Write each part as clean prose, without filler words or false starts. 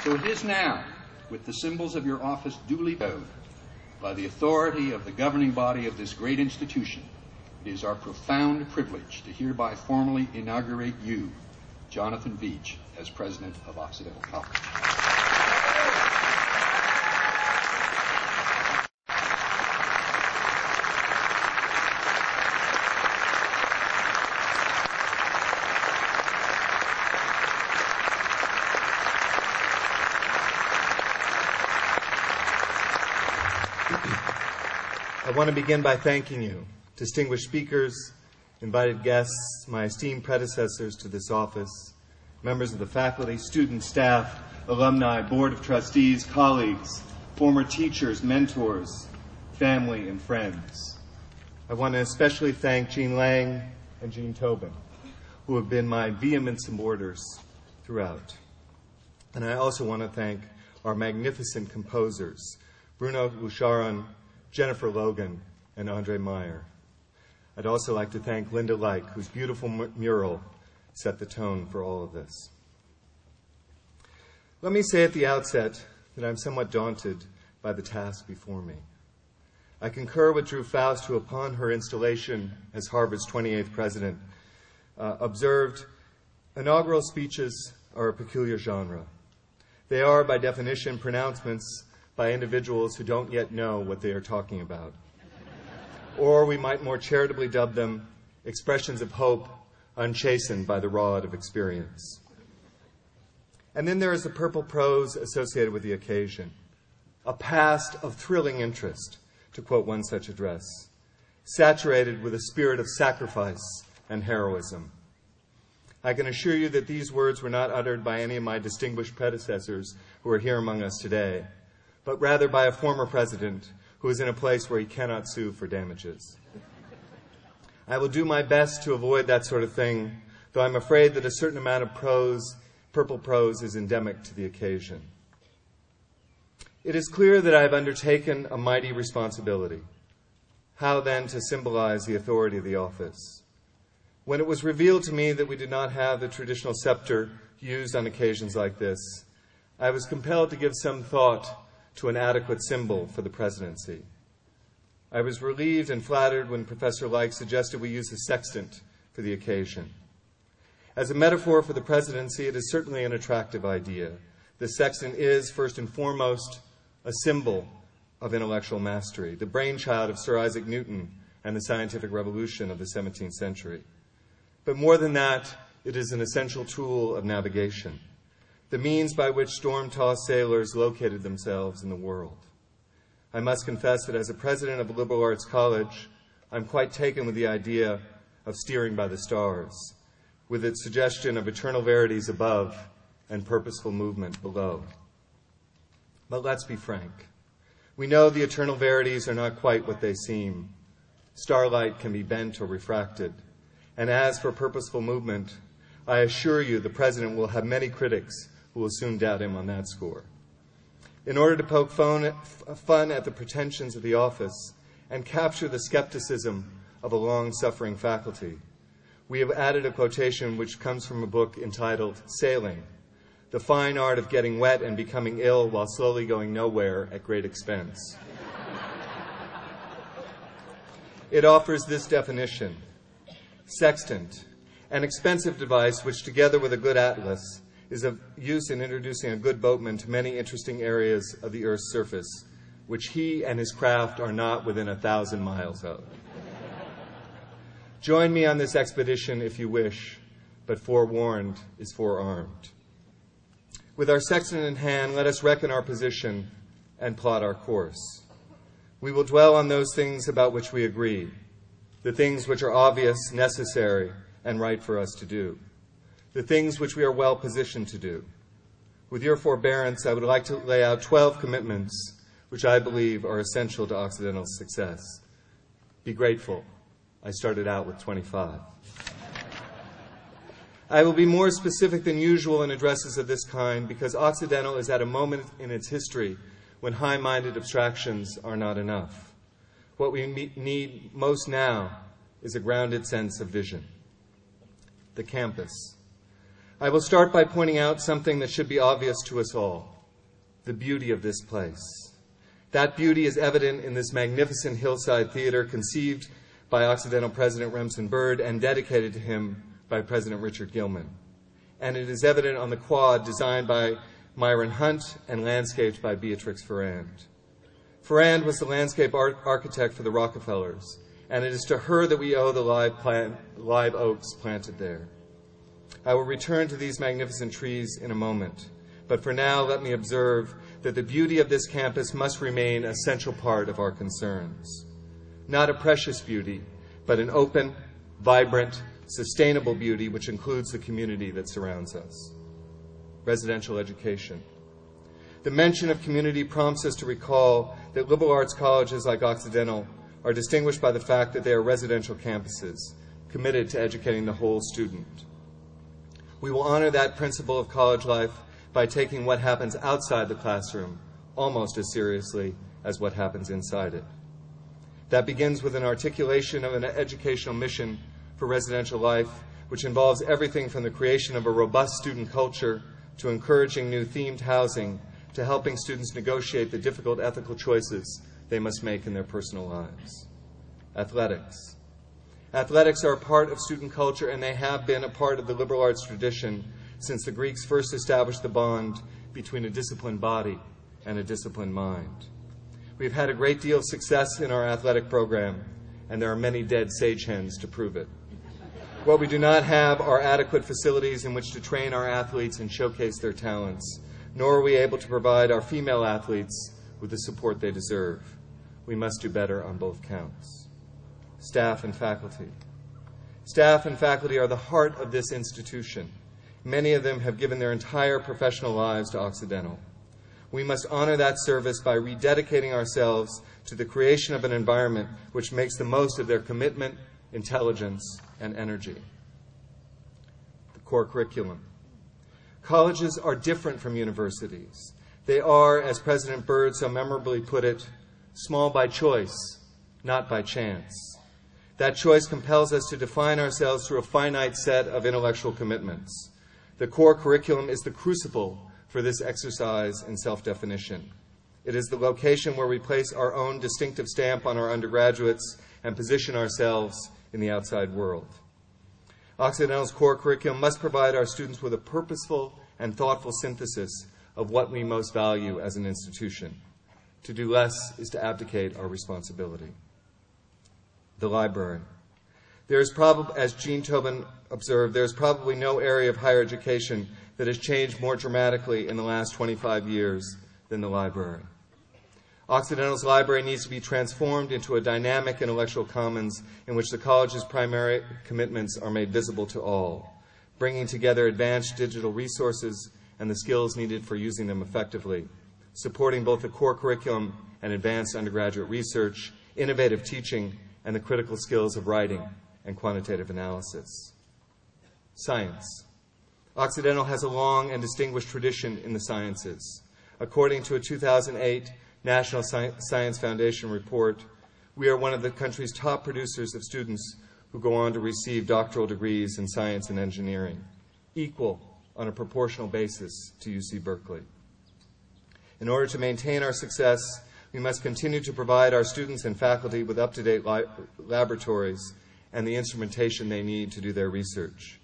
So it is now, with the symbols of your office duly bowed, by the authority of the governing body of this great institution, it is our profound privilege to hereby formally inaugurate you, Jonathan Veitch, as President of Occidental College. I want to begin by thanking you, distinguished speakers, invited guests, my esteemed predecessors to this office, members of the faculty, students, staff, alumni, board of trustees, colleagues, former teachers, mentors, family, and friends. I want to especially thank Jean Lang and Jean Tobin, who have been my vehement supporters throughout. And I also want to thank our magnificent composers, Bruno Boucharon, Jennifer Logan, and Andre Meyer. I'd also like to thank Linda Like, whose beautiful mural set the tone for all of this. Let me say at the outset that I'm somewhat daunted by the task before me. I concur with Drew Faust, who upon her installation as Harvard's 28th president, observed, inaugural speeches are a peculiar genre. They are, by definition, pronouncements by individuals who don't yet know what they are talking about. Or we might more charitably dub them expressions of hope unchastened by the rod of experience. And then there is the purple prose associated with the occasion, a past of thrilling interest, to quote one such address, saturated with a spirit of sacrifice and heroism. I can assure you that these words were not uttered by any of my distinguished predecessors who are here among us today, but rather by a former president who is in a place where he cannot sue for damages. I will do my best to avoid that sort of thing, though I'm afraid that a certain amount of prose, purple prose, is endemic to the occasion. It is clear that I have undertaken a mighty responsibility. How then to symbolize the authority of the office? When it was revealed to me that we did not have the traditional scepter used on occasions like this, I was compelled to give some thought to an adequate symbol for the presidency. I was relieved and flattered when Professor Like suggested we use the sextant for the occasion. As a metaphor for the presidency, it is certainly an attractive idea. The sextant is, first and foremost, a symbol of intellectual mastery, the brainchild of Sir Isaac Newton and the scientific revolution of the 17th century. But more than that, it is an essential tool of navigation, the means by which storm-tossed sailors located themselves in the world. I must confess that as a president of a liberal arts college, I'm quite taken with the idea of steering by the stars, with its suggestion of eternal verities above and purposeful movement below. But let's be frank. We know the eternal verities are not quite what they seem. Starlight can be bent or refracted. And as for purposeful movement, I assure you the president will have many critics who will soon doubt him on that score. In order to poke fun at the pretensions of the office and capture the skepticism of a long-suffering faculty, we have added a quotation which comes from a book entitled Sailing, The Fine Art of Getting Wet and Becoming Ill While Slowly Going Nowhere at Great Expense. It offers this definition: sextant, an expensive device which, together with a good atlas, is of use in introducing a good boatman to many interesting areas of the Earth's surface, which he and his craft are not within 1,000 miles of. Join me on this expedition if you wish, but forewarned is forearmed. With our sextant in hand, let us reckon our position and plot our course. We will dwell on those things about which we agree, the things which are obvious, necessary, and right for us to do, the things which we are well positioned to do. With your forbearance, I would like to lay out 12 commitments which I believe are essential to Occidental's success. Be grateful. I started out with 25. I will be more specific than usual in addresses of this kind because Occidental is at a moment in its history when high-minded abstractions are not enough. What we need most now is a grounded sense of vision. The campus. I will start by pointing out something that should be obvious to us all: the beauty of this place. That beauty is evident in this magnificent hillside theater conceived by Occidental President Remsen Byrd and dedicated to him by President Richard Gilman. And it is evident on the quad designed by Myron Hunt and landscaped by Beatrix Ferrand. Ferrand was the landscape architect for the Rockefellers, and it is to her that we owe the live oaks planted there. I will return to these magnificent trees in a moment, but for now let me observe that the beauty of this campus must remain a central part of our concerns. Not a precious beauty, but an open, vibrant, sustainable beauty which includes the community that surrounds us. Residential education. The mention of community prompts us to recall that liberal arts colleges like Occidental are distinguished by the fact that they are residential campuses, committed to educating the whole student. We will honor that principle of college life by taking what happens outside the classroom almost as seriously as what happens inside it. That begins with an articulation of an educational mission for residential life, which involves everything from the creation of a robust student culture to encouraging new themed housing to helping students negotiate the difficult ethical choices they must make in their personal lives. Athletics. Athletics are a part of student culture, and they have been a part of the liberal arts tradition since the Greeks first established the bond between a disciplined body and a disciplined mind. We've had a great deal of success in our athletic program, and there are many dead sage hens to prove it. What we do not have are adequate facilities in which to train our athletes and showcase their talents, nor are we able to provide our female athletes with the support they deserve. We must do better on both counts. Staff and faculty. Staff and faculty are the heart of this institution. Many of them have given their entire professional lives to Occidental. We must honor that service by rededicating ourselves to the creation of an environment which makes the most of their commitment, intelligence, and energy. The core curriculum. Colleges are different from universities. They are, as President Byrd so memorably put it, small by choice, not by chance. That choice compels us to define ourselves through a finite set of intellectual commitments. The core curriculum is the crucible for this exercise in self-definition. It is the location where we place our own distinctive stamp on our undergraduates and position ourselves in the outside world. Occidental's core curriculum must provide our students with a purposeful and thoughtful synthesis of what we most value as an institution. To do less is to abdicate our responsibility. The library. There is probably, as Jean Tobin observed, there is probably no area of higher education that has changed more dramatically in the last 25 years than the library. Occidental's library needs to be transformed into a dynamic intellectual commons in which the college's primary commitments are made visible to all, bringing together advanced digital resources and the skills needed for using them effectively, supporting both the core curriculum and advanced undergraduate research, innovative teaching, and the critical skills of writing and quantitative analysis. Science. Occidental has a long and distinguished tradition in the sciences. According to a 2008 National Science Foundation report, we are one of the country's top producers of students who go on to receive doctoral degrees in science and engineering, equal on a proportional basis to UC Berkeley. In order to maintain our success, we must continue to provide our students and faculty with up-to-date laboratories and the instrumentation they need to do their research.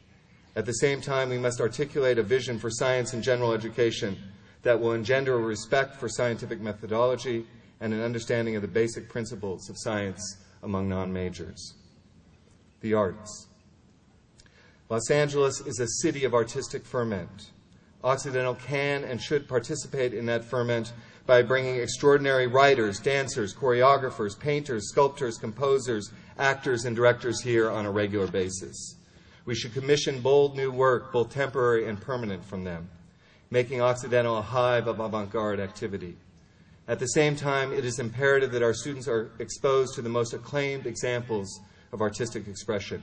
At the same time, we must articulate a vision for science and general education that will engender a respect for scientific methodology and an understanding of the basic principles of science among non-majors. The arts. Los Angeles is a city of artistic ferment. Occidental can and should participate in that ferment by bringing extraordinary writers, dancers, choreographers, painters, sculptors, composers, actors, and directors here on a regular basis. We should commission bold new work, both temporary and permanent, from them, making Occidental a hive of avant-garde activity. At the same time, it is imperative that our students are exposed to the most acclaimed examples of artistic expression,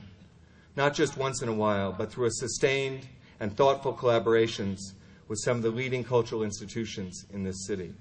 not just once in a while, but through a sustained and thoughtful collaborations with some of the leading cultural institutions in this city.